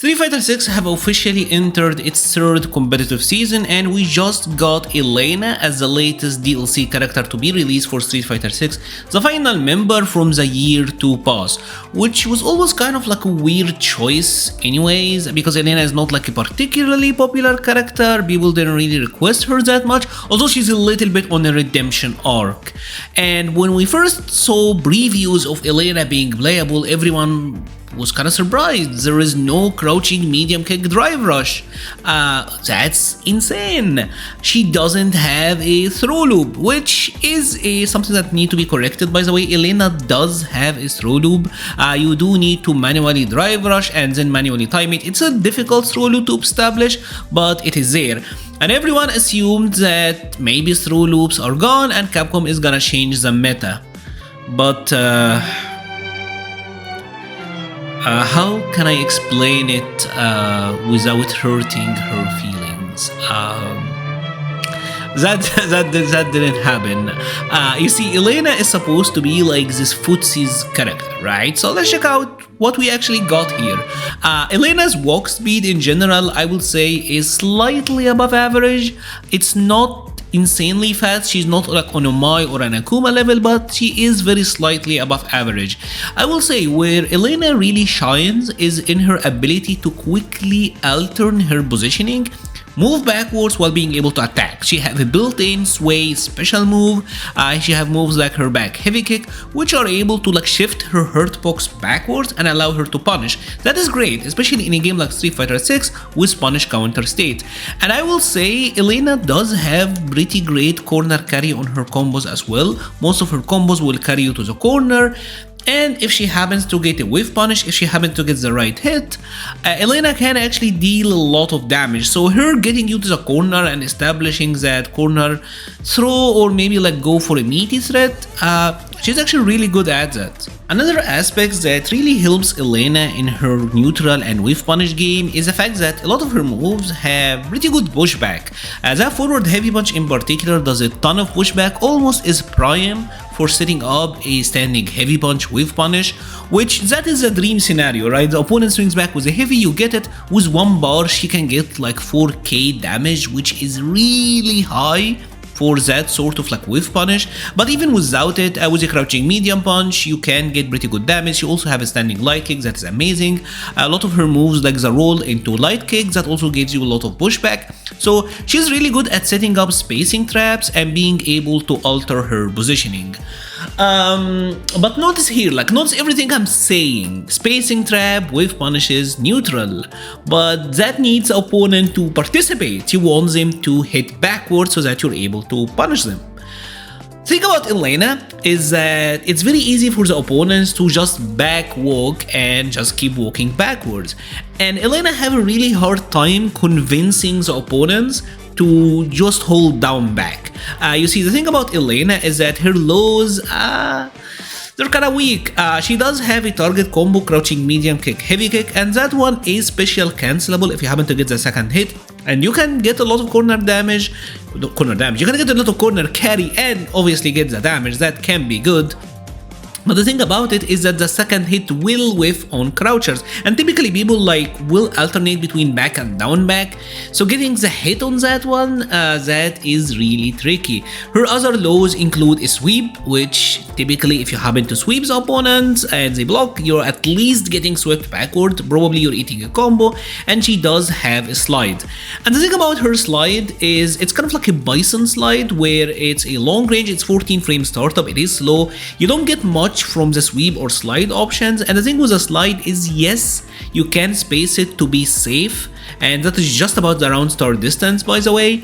Street Fighter 6 have officially entered its third competitive season, and we just got Elena as the latest DLC character to be released for Street Fighter 6, the final member from the Year 2 pass, which was always kind of like a weird choice anyways, because Elena is not like a particularly popular character, people didn't really request her that much, although she's a little bit on a redemption arc. And when we first saw previews of Elena being playable, everyone was kind of surprised. There is no crouching medium kick drive rush. That's insane. She doesn't have a throw loop, which is something that needs to be corrected. By the way, Elena does have a throw loop. You do need to manually drive rush and then manually time it. It's a difficult throw loop to establish, but it is there. And everyone assumed that maybe throw loops are gone and Capcom is gonna change the meta. But how can I explain it without hurting her feelings? That didn't happen. You see, Elena is supposed to be like this Footsies character, right? So let's check out what we actually got here. Elena's walk speed in general, I would say, is slightly above average. It's not insanely fast, she's not like on a Mai or an Akuma level, but she is very slightly above average. I will say where Elena really shines is in her ability to quickly altern her positioning, move backwards while being able to attack. She have a built-in sway special move. She have moves like her back heavy kick, which are able to like shift her hurt box backwards and allow her to punish. That is great, especially in a game like Street Fighter 6 with punish counter state. And I will say Elena does have pretty great corner carry on her combos as well. Most of her combos will carry you to the corner. And if she happens to get a whiff punish, if she happens to get the right hit, Elena can actually deal a lot of damage. So her getting you to the corner and establishing that corner throw or maybe like go for a meaty threat, she's actually really good at that. Another aspect that really helps Elena in her neutral and whiff punish game is the fact that a lot of her moves have pretty good pushback. That forward heavy punch in particular does a ton of pushback, almost is prime for setting up a standing heavy punch with punish, which that is a dream scenario, right? The opponent swings back with a heavy, you get it, with one bar she can get like 4k damage, which is really high for that sort of like whiff punish. But even without it, with a crouching medium punch, you can get pretty good damage. You also have a standing light kick that is amazing. A lot of her moves like the roll into light kick that also gives you a lot of pushback. So she's really good at setting up spacing traps and being able to alter her positioning. But notice here, like notice everything I'm saying. Spacing trap, whiff punishes, neutral. But that needs the opponent to participate. You want them to hit backwards so that you're able to punish them. Thing about Elena is that it's very easy for the opponents to just back walk and just keep walking backwards. And Elena have a really hard time convincing the opponents to just hold down back. You see, the thing about Elena is that her lows, they're kinda weak. She does have a target combo crouching medium kick heavy kick, and that one is special cancelable if you happen to get the second hit. And you can get a lot of corner damage. You can get a lot of corner carry and obviously get the damage. That can be good. But the thing about it is that the second hit will whiff on crouchers, and typically people like will alternate between back and down back, so getting the hit on that one, that is really tricky. Her other lows include a sweep, which typically if you happen to sweep the opponent and they block, you're at least getting swept backward, probably you're eating a combo, and she does have a slide. And the thing about her slide is it's kind of like a bison slide where it's a long range, it's 14 frame startup, it is slow, you don't get much from the sweep or slide options. And the thing with the slide is, yes, you can space it to be safe, and that is just about the round start distance, by the way.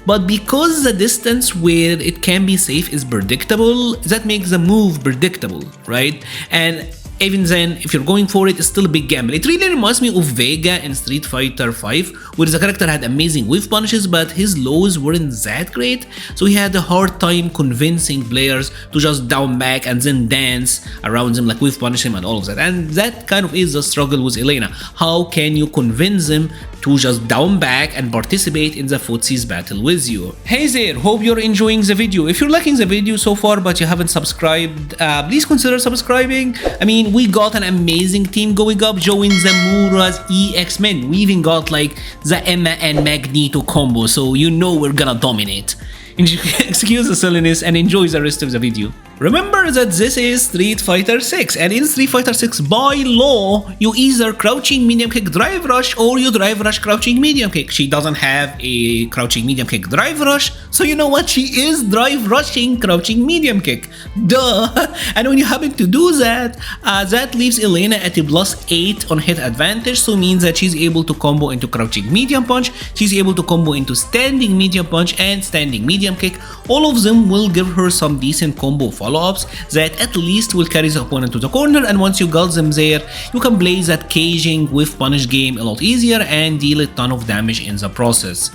But because the distance where it can be safe is predictable, that makes the move predictable, right? And even then, if you're going for it, it's still a big gamble. It really reminds me of Vega in Street Fighter 5, where the character had amazing whiff punishes, but his lows weren't that great, so he had a hard time convincing players to just down back and then dance around them, like whiff punish him and all of that. And that kind of is the struggle with Elena. How can you convince them to just down back and participate in the Footsies battle with you. Hey there, hope you're enjoying the video. If you're liking the video so far but you haven't subscribed, please consider subscribing. I mean, we got an amazing team going up, join the Mura's EX-Men. We even got like the Emma and Magneto combo, so you know we're gonna dominate. Excuse the silliness and enjoy the rest of the video. Remember that this is Street Fighter 6, and in Street Fighter 6 by law you either crouching medium kick drive rush or you drive rush crouching medium kick. She doesn't have a crouching medium kick drive rush, so you know what, she is drive rushing crouching medium kick. Duh! And when you happen to do that, that leaves Elena at a +8 on hit advantage, so means that she's able to combo into crouching medium punch, she's able to combo into standing medium punch and standing medium kick. All of them will give her some decent combo follow-ups that at least will carry the opponent to the corner, and once you got them there, you can play that caging with punish game a lot easier and deal a ton of damage in the process.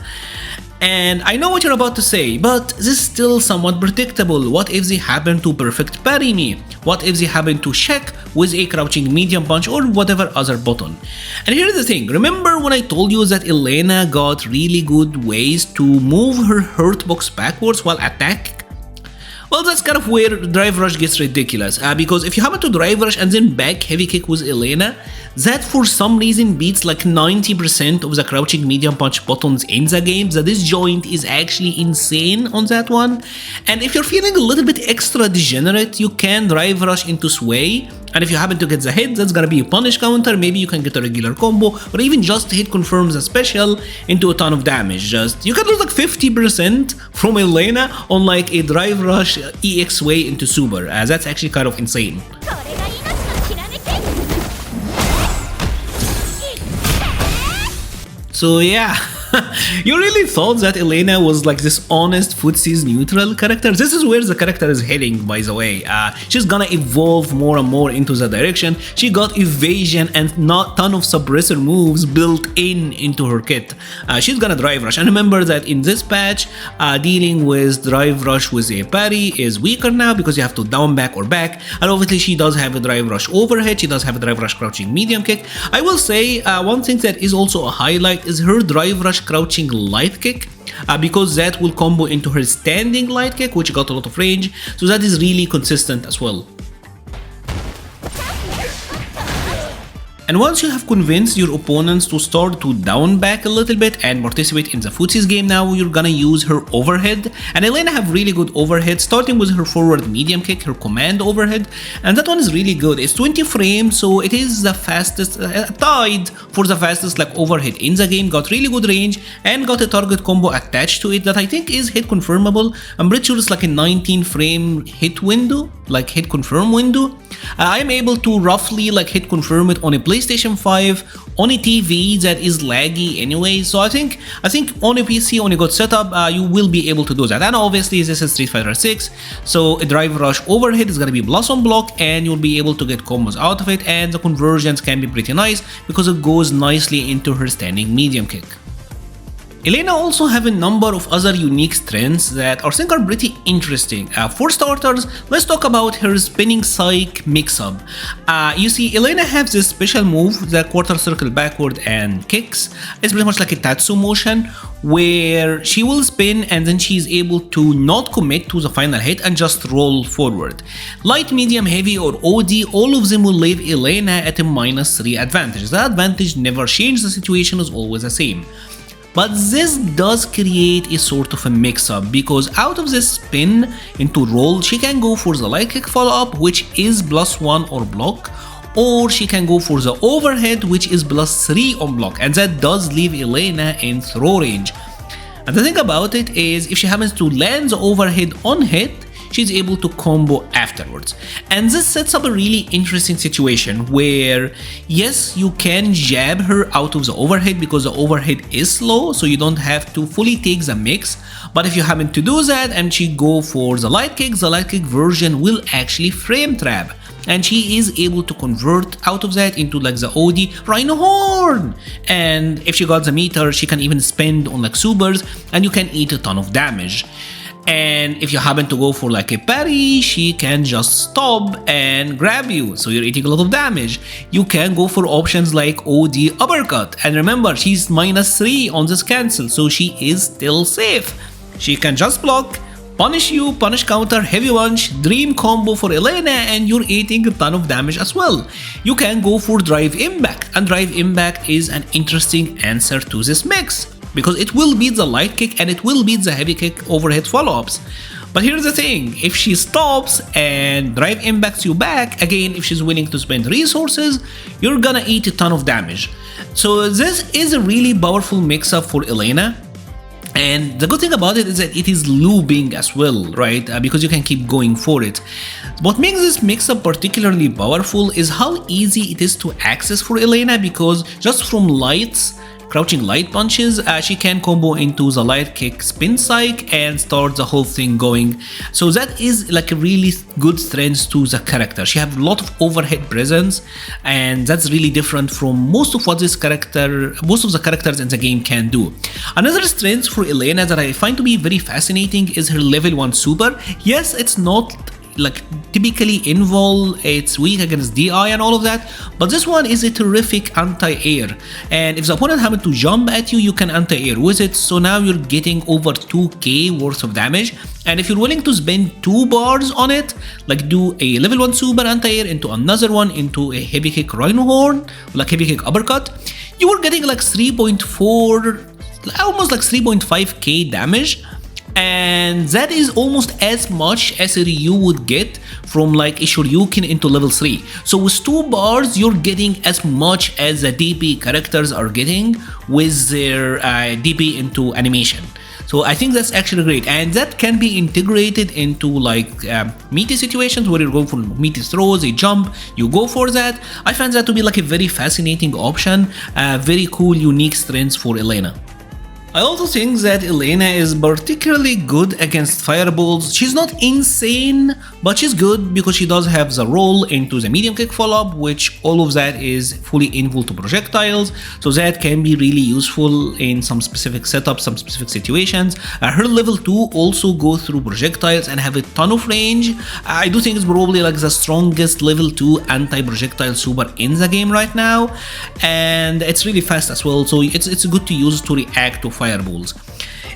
And I know what you're about to say, but this is still somewhat predictable. What if they happen to perfect parry me? What if they happen to check with a crouching medium punch or whatever other button? And here's the thing, remember when I told you that Elena got really good ways to move her hurt box backwards while attacking? Well, that's kind of where drive rush gets ridiculous, because if you happen to drive rush and then back heavy kick with Elena, that for some reason beats like 90% of the crouching medium punch buttons in the game. The disjoint is actually insane on that one. And if you're feeling a little bit extra degenerate, you can drive rush into sway, and if you happen to get the hit, that's gonna be a punish counter. Maybe you can get a regular combo, or even just hit confirms a special into a ton of damage. Just you can lose like 50% from Elena on like a drive rush EX way into super. That's actually kind of insane. So yeah, you really thought that Elena was like this honest Footsies neutral character? This is where the character is heading, by the way. She's gonna evolve more and more into that direction. She got evasion and not ton of suppressor moves built into her kit. She's gonna drive rush, and remember that in this patch, dealing with drive rush with a parry is weaker now because you have to down back or back, and obviously she does have a drive rush overhead, she does have a drive rush crouching medium kick. I will say one thing that is also a highlight is her drive rush crouching light kick, because that will combo into her standing light kick, which got a lot of range, so that is really consistent as well. And once you have convinced your opponents to start to down back a little bit and participate in the Footsies game, now you're gonna use her overhead. And Elena have really good overhead, starting with her forward medium kick, her command overhead, and that one is really good. It's 20 frames, so it is the fastest, tied for the fastest like overhead in the game. Got really good range and got a target combo attached to it that I think is hit confirmable. I'm pretty sure it's like a 19 frame hit window, like hit confirm window. I'm able to roughly like hit confirm it on a PlayStation 5 on a TV that is laggy anyway, so I think on a PC, on a good setup, you will be able to do that. And obviously this is Street Fighter 6, so a drive rush overhead is gonna be plus on block and you'll be able to get combos out of it, and the conversions can be pretty nice because it goes nicely into her standing medium kick. Elena also have a number of other unique strengths that I think are pretty interesting. For starters, let's talk about her spinning psych mix-up. You see, Elena has this special move, the quarter circle backward and kicks. It's pretty much like a Tatsu motion where she will spin and then she's able to not commit to the final hit and just roll forward. Light, medium, heavy or OD, all of them will leave Elena at a -3 advantage. The advantage never changes, the situation is always the same. But this does create a sort of a mix-up, because out of this spin into roll, she can go for the light kick follow-up, which is +1 or block, or she can go for the overhead, which is +3 on block, and that does leave Elena in throw range. And the thing about it is, if she happens to land the overhead on hit, she's able to combo afterwards. And this sets up a really interesting situation where, yes, you can jab her out of the overhead because the overhead is slow, so you don't have to fully take the mix. But if you happen to do that and she go for the light kick version will actually frame trap. And she is able to convert out of that into like the OD Rhino Horn. And if she got the meter, she can even spend on like supers and you can eat a ton of damage. And if you happen to go for like a parry, she can just stop and grab you, so you're eating a lot of damage. You can go for options like OD uppercut, and remember, she's -3 on this cancel, so she is still safe. She can just block, punish you, punish counter, heavy punch, dream combo for Elena, and you're eating a ton of damage as well. You can go for drive impact, and drive impact is an interesting answer to this mix, because it will beat the light kick and it will beat the heavy kick overhead follow-ups. But here's the thing, if she stops and drive impacts you back, again, if she's willing to spend resources, you're gonna eat a ton of damage. So this is a really powerful mix-up for Elena. And the good thing about it is that it is looping as well, right? Because you can keep going for it. What makes this mix-up particularly powerful is how easy it is to access for Elena, because just from crouching light punches, she can combo into the light kick spin psych and start the whole thing going. So that is like a really good strength to the character. She has a lot of overhead presence, and that's really different from most of the characters in the game can do. Another strength for Elena that I find to be very fascinating is her level 1 super. Yes, it's not like typically invul, it's weak against DI and all of that, but this one is a terrific anti-air, and if the opponent happens to jump at you, you can anti-air with it, so now you're getting over 2k worth of damage. And if you're willing to spend 2 bars on it, like do a level 1 super anti-air into another one into a heavy kick rhino horn, like heavy kick uppercut, you were getting like 3.4, almost like 3.5k damage. And that is almost as much as a Ryu would get from like a Shoryuken into level 3. So with 2 bars, you're getting as much as the DP characters are getting with their DP into animation. So I think that's actually great, and that can be integrated into like meaty situations where you're going for meaty throws, a jump, you go for that. I find that to be like a very fascinating option, very cool, unique strengths for Elena. I also think that Elena is particularly good against fireballs. She's not insane, but she's good because she does have the roll into the medium kick follow-up, which all of that is fully invul to projectiles, so that can be really useful in some specific setups, some specific situations. Her level 2 also goes through projectiles and have a ton of range. I do think it's probably like the strongest level 2 anti-projectile super in the game right now, and it's really fast as well, so it's good to use to react to fireballs.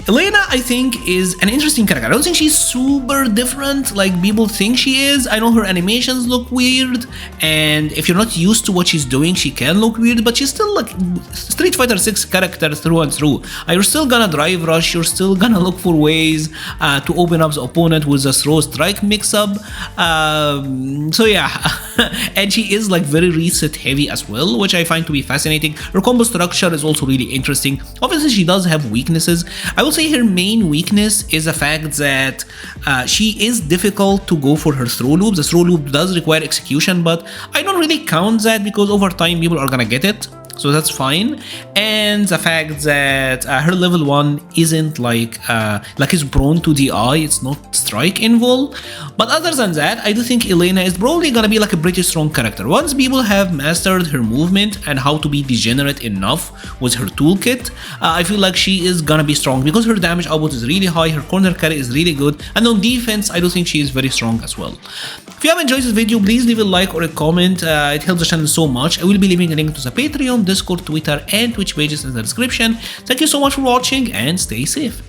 Elena, I think, is an interesting character. I don't think she's super different like people think she is. I know her animations look weird, and if you're not used to what she's doing, she can look weird, but she's still like Street Fighter 6 character through and through. You're still gonna drive rush, you're still gonna look for ways to open up the opponent with a throw strike mix-up. So yeah, and she is like very reset heavy as well, which I find to be fascinating. Her combo structure is also really interesting. Obviously, she does have weaknesses. I will say her main weakness is the fact that she is difficult to go for her throw loop. The throw loop does require execution, but I don't really count that because over time people are gonna get it, so that's fine. And the fact that her level 1 isn't like is prone to DI, it's not strike invul. But other than that, I do think Elena is probably gonna be like a pretty strong character. Once people have mastered her movement and how to be degenerate enough with her toolkit, I feel like she is gonna be strong because her damage output is really high, her corner carry is really good, and on defense, I do think she is very strong as well. If you have enjoyed this video, please leave a like or a comment, it helps the channel so much. I will be leaving a link to the Patreon, Discord, Twitter, and Twitch pages in the description. Thank you so much for watching, and stay safe.